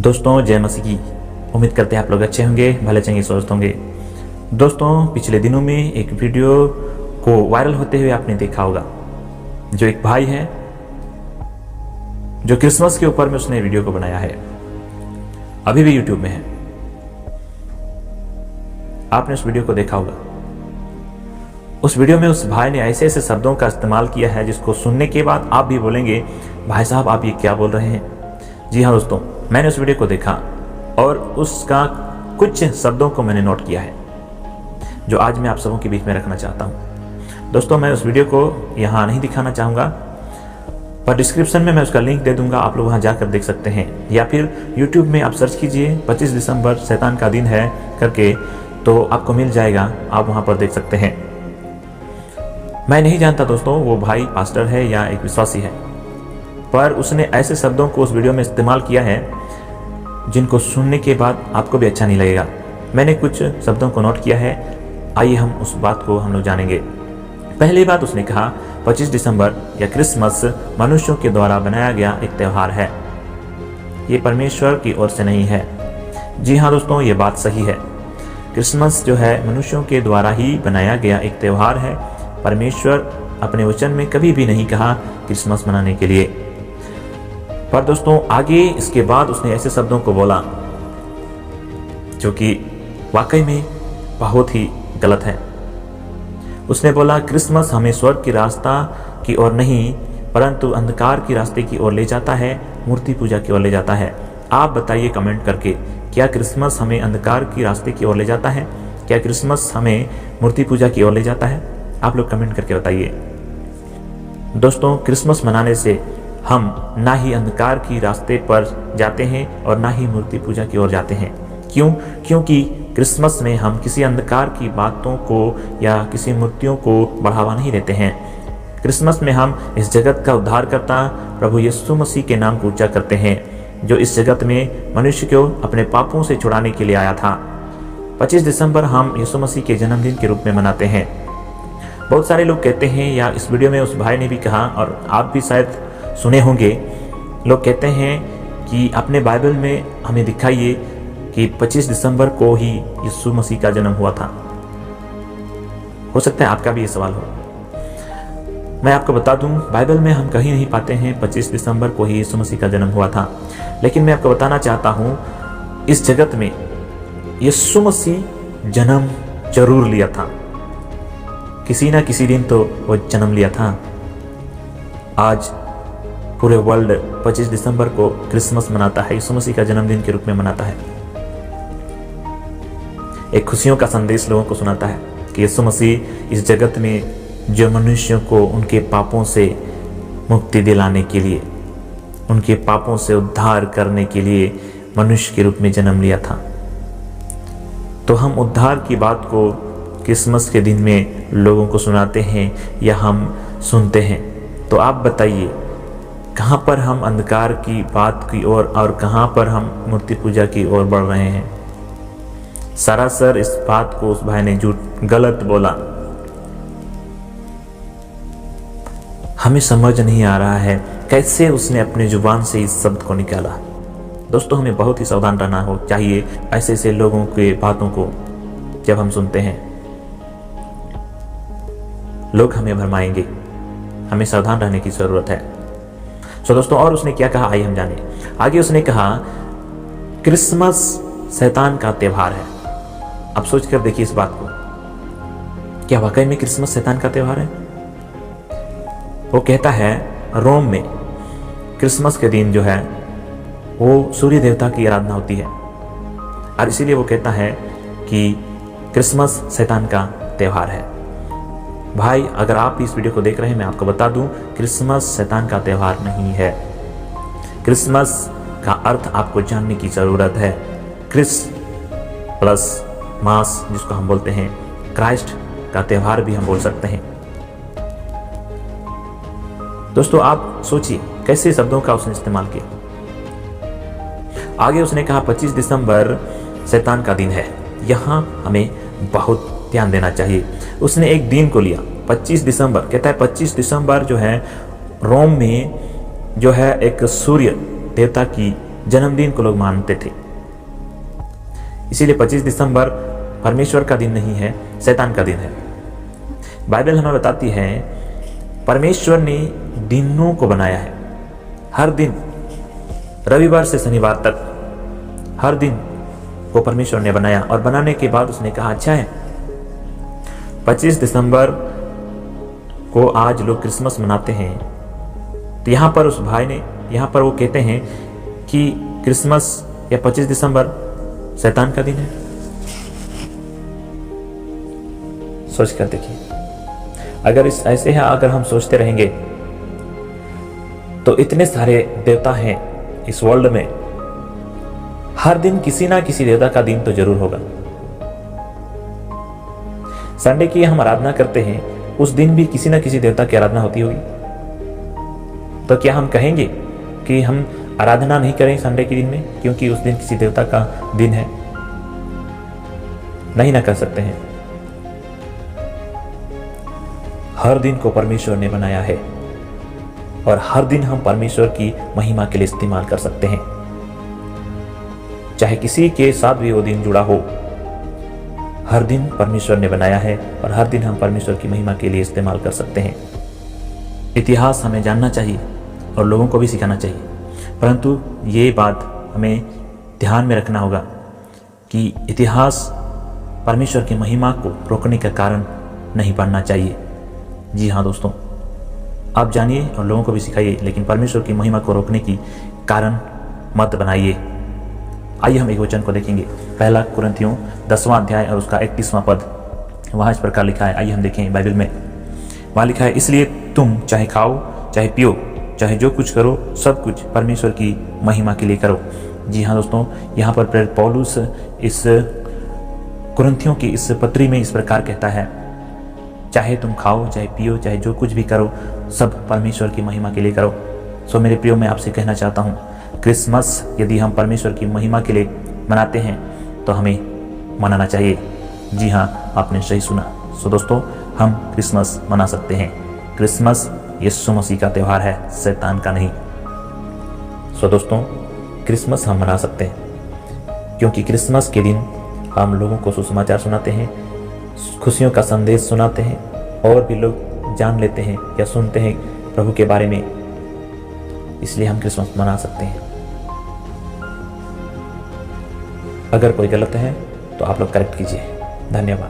दोस्तों जय मसीह की। उम्मीद करते हैं आप लोग अच्छे होंगे, भले चंगे स्वस्थ होंगे। दोस्तों पिछले दिनों में एक वीडियो को वायरल होते हुए आपने देखा होगा, जो एक भाई है जो क्रिसमस के ऊपर में उसने वीडियो को बनाया है, अभी भी यूट्यूब में है। आपने उस वीडियो को देखा होगा। उस वीडियो में उस भाई ने ऐसे ऐसे शब्दों का इस्तेमाल किया है जिसको सुनने के बाद आप भी बोलेंगे भाई साहब आप ये क्या बोल रहे हैं। जी हाँ दोस्तों, मैंने उस वीडियो को देखा और उसका कुछ शब्दों को मैंने नोट किया है जो आज मैं आप सबों के बीच में रखना चाहता हूं। दोस्तों मैं उस वीडियो को यहाँ नहीं दिखाना चाहूँगा, पर डिस्क्रिप्शन में मैं उसका लिंक दे दूंगा, आप लोग वहाँ जाकर देख सकते हैं, या फिर यूट्यूब में आप सर्च कीजिए 25 दिसंबर शैतान का दिन है करके, तो आपको मिल जाएगा, आप वहाँ पर देख सकते हैं। मैं नहीं जानता दोस्तों वो भाई पास्टर है या एक विश्वासी है, पर उसने ऐसे शब्दों को उस वीडियो में इस्तेमाल किया है जिनको सुनने के बाद आपको भी अच्छा नहीं लगेगा। मैंने कुछ शब्दों को नोट किया है, आइए हम उस बात को हम लोग जानेंगे। पहली बात उसने कहा 25 दिसंबर या क्रिसमस मनुष्यों के द्वारा बनाया गया एक त्यौहार है, ये परमेश्वर की ओर से नहीं है। जी हाँ दोस्तों, ये बात सही है। क्रिसमस जो है मनुष्यों के द्वारा ही बनाया गया एक त्यौहार है। परमेश्वर अपने वचन में कभी भी नहीं कहा क्रिसमस मनाने के लिए। पर दोस्तों आगे इसके बाद उसने ऐसे शब्दों को बोला जो कि वाकई में बहुत ही गलत है। उसने बोला क्रिसमस हमें स्वर्ग की रास्ता की ओर नहीं परंतु अंधकार की रास्ते की ओर ले जाता है, मूर्ति पूजा की ओर ले जाता है। आप बताइए कमेंट करके, क्या क्रिसमस हमें अंधकार की रास्ते की ओर ले जाता है? क्या क्रिसमस हमें मूर्ति पूजा की ओर ले जाता है? आप लोग कमेंट करके बताइए। दोस्तों क्रिसमस मनाने से हम ना ही अंधकार की रास्ते पर जाते हैं और ना ही मूर्ति पूजा की ओर जाते हैं। क्यों? क्योंकि क्रिसमस में हम किसी अंधकार की बातों को या किसी मूर्तियों को बढ़ावा नहीं देते हैं। क्रिसमस में हम इस जगत का उद्धारकर्ता प्रभु यीशु मसीह के नाम को ऊंचा करते हैं, जो इस जगत में मनुष्य को अपने पापों से छुड़ाने के लिए आया था। 25 दिसंबर हम यीशु मसीह के जन्मदिन के रूप में मनाते हैं। बहुत सारे लोग कहते हैं, या इस वीडियो में उस भाई ने भी कहा और आप भी शायद सुने होंगे, लोग कहते हैं कि अपने बाइबल में हमें दिखाइए कि 25 दिसंबर को ही यीशु मसीह का जन्म हुआ था। हो सकता है आपका भी ये सवाल हो। मैं आपको बता दूं, बाइबल में हम कहीं नहीं पाते हैं 25 दिसंबर को ही यीशु मसीह का जन्म हुआ था। लेकिन मैं आपको बताना चाहता हूं, इस जगत में यीशु मसीह जन्म जरूर लिया था। किसी ना किसी दिन तो वो जन्म लिया था। आज पूरे वर्ल्ड 25 दिसंबर को क्रिसमस मनाता है, यीशु मसीह का जन्मदिन के रूप में मनाता है। एक खुशियों का संदेश लोगों को सुनाता है कि यीशु मसीह इस जगत में जो मनुष्यों को उनके पापों से मुक्ति दिलाने के लिए, उनके पापों से उद्धार करने के लिए मनुष्य के रूप में जन्म लिया था। तो हम उद्धार की बात को क्रिसमस के दिन में लोगों को सुनाते हैं या हम सुनते हैं। तो आप बताइए कहाँ पर हम अंधकार की बात की ओर और कहाँ पर हम मूर्ति पूजा की ओर बढ़ रहे हैं। सरासर इस बात को उस भाई ने गलत बोला। हमें समझ नहीं आ रहा है कैसे उसने अपने जुबान से इस शब्द को निकाला। दोस्तों हमें बहुत ही सावधान रहना हो चाहिए ऐसे ऐसे लोगों के बातों को जब हम सुनते हैं। लोग हमें भरमाएंगे, हमें सावधान रहने की जरूरत है। तो दोस्तों और उसने क्या कहा आइए हम जाने। आगे उसने कहा क्रिसमस शैतान का त्यौहार है। अब सोच कर देखिए इस बात को, क्या वाकई में क्रिसमस शैतान का त्यौहार है? वो कहता है रोम में क्रिसमस के दिन जो है वो सूर्य देवता की आराधना होती है, और इसीलिए वो कहता है कि क्रिसमस शैतान का त्यौहार है। भाई अगर आप इस वीडियो को देख रहे हैं, मैं आपको बता दूं क्रिसमस शैतान का त्यौहार नहीं है। क्रिसमस का अर्थ आपको जानने की जरूरत है। क्रिस प्लस मास, जिसको हम बोलते हैं क्राइस्ट का त्यौहार भी हम बोल सकते हैं। दोस्तों आप सोचिए कैसे शब्दों का उसने इस्तेमाल किया। आगे उसने कहा 25 दिसंबर शैतान का दिन है। यहां हमें बहुत ध्यान देना चाहिए। उसने एक दिन को लिया 25 दिसंबर, कहता है 25 दिसंबर जो है रोम में जो है एक सूर्य देवता की जन्मदिन को लोग मानते थे। इसीलिए 25 दिसंबर परमेश्वर का दिन नहीं है, शैतान का दिन है। बाइबल हमें बताती है परमेश्वर ने दिनों को बनाया है, हर दिन, रविवार से शनिवार तक हर दिन को परमेश्वर ने बनाया, और बनाने के बाद उसने कहा अच्छा है। 25 दिसंबर को आज लोग क्रिसमस मनाते हैं, तो यहाँ पर उस भाई ने, यहाँ पर वो कहते हैं कि क्रिसमस या 25 दिसंबर शैतान का दिन है। सोच कर देखिए, अगर ऐसे है, अगर हम सोचते रहेंगे तो इतने सारे देवता हैं इस वर्ल्ड में, हर दिन किसी ना किसी देवता का दिन तो जरूर होगा। संडे की हम आराधना करते हैं, उस दिन भी किसी ना किसी देवता की आराधना होती होगी। तो क्या हम कहेंगे कि हम आराधना नहीं करें संडे के दिन में क्योंकि उस दिन किसी देवता का दिन है? नहीं ना कर सकते हैं। हर दिन को परमेश्वर ने बनाया है और हर दिन हम परमेश्वर की महिमा के लिए इस्तेमाल कर सकते हैं, चाहे किसी के साथ भी वो दिन जुड़ा हो। हर दिन परमेश्वर ने बनाया है और हर दिन हम परमेश्वर की महिमा के लिए इस्तेमाल कर सकते हैं। इतिहास हमें जानना चाहिए और लोगों को भी सिखाना चाहिए, परंतु ये बात हमें ध्यान में रखना होगा कि इतिहास परमेश्वर की महिमा को रोकने का कारण नहीं बनना चाहिए। जी हाँ दोस्तों, आप जानिए और लोगों को भी सिखाइए, लेकिन परमेश्वर की महिमा को रोकने की कारण मत बनाइए। आइए हम एक वचन को देखेंगे, पहला कुरिन्थियों 10वां अध्याय और उसका 31वां पद। वहाँ इस प्रकार लिखा है, आइए हम देखें बाइबल में। वहाँ लिखा है, इसलिए तुम चाहे खाओ चाहे पियो चाहे जो कुछ करो, सब कुछ परमेश्वर की महिमा के लिए करो। जी हाँ दोस्तों, यहाँ पर प्रेरित पौलुस इस कुरिन्थियों की इस पत्री में इस प्रकार कहता है, चाहे तुम खाओ चाहे पियो चाहे जो कुछ भी करो, सब परमेश्वर की महिमा के लिए करो। सो मेरे प्रियो, मैं आपसे कहना चाहता हूँ, क्रिसमस यदि हम परमेश्वर की महिमा के लिए मनाते हैं तो हमें मनाना चाहिए। जी हाँ, आपने सही सुना। सो दोस्तों, हम क्रिसमस मना सकते हैं। क्रिसमस यीशु मसीह का त्यौहार है, शैतान का नहीं। सो दोस्तों, क्रिसमस हम मना सकते हैं क्योंकि क्रिसमस के दिन हम लोगों को सुसमाचार सुनाते हैं, खुशियों का संदेश सुनाते हैं, और भी लोग जान लेते हैं या सुनते हैं प्रभु के बारे में। इसलिए हम क्रिसमस मना सकते हैं। अगर कोई गलत है तो आप लोग करेक्ट कीजिए। धन्यवाद।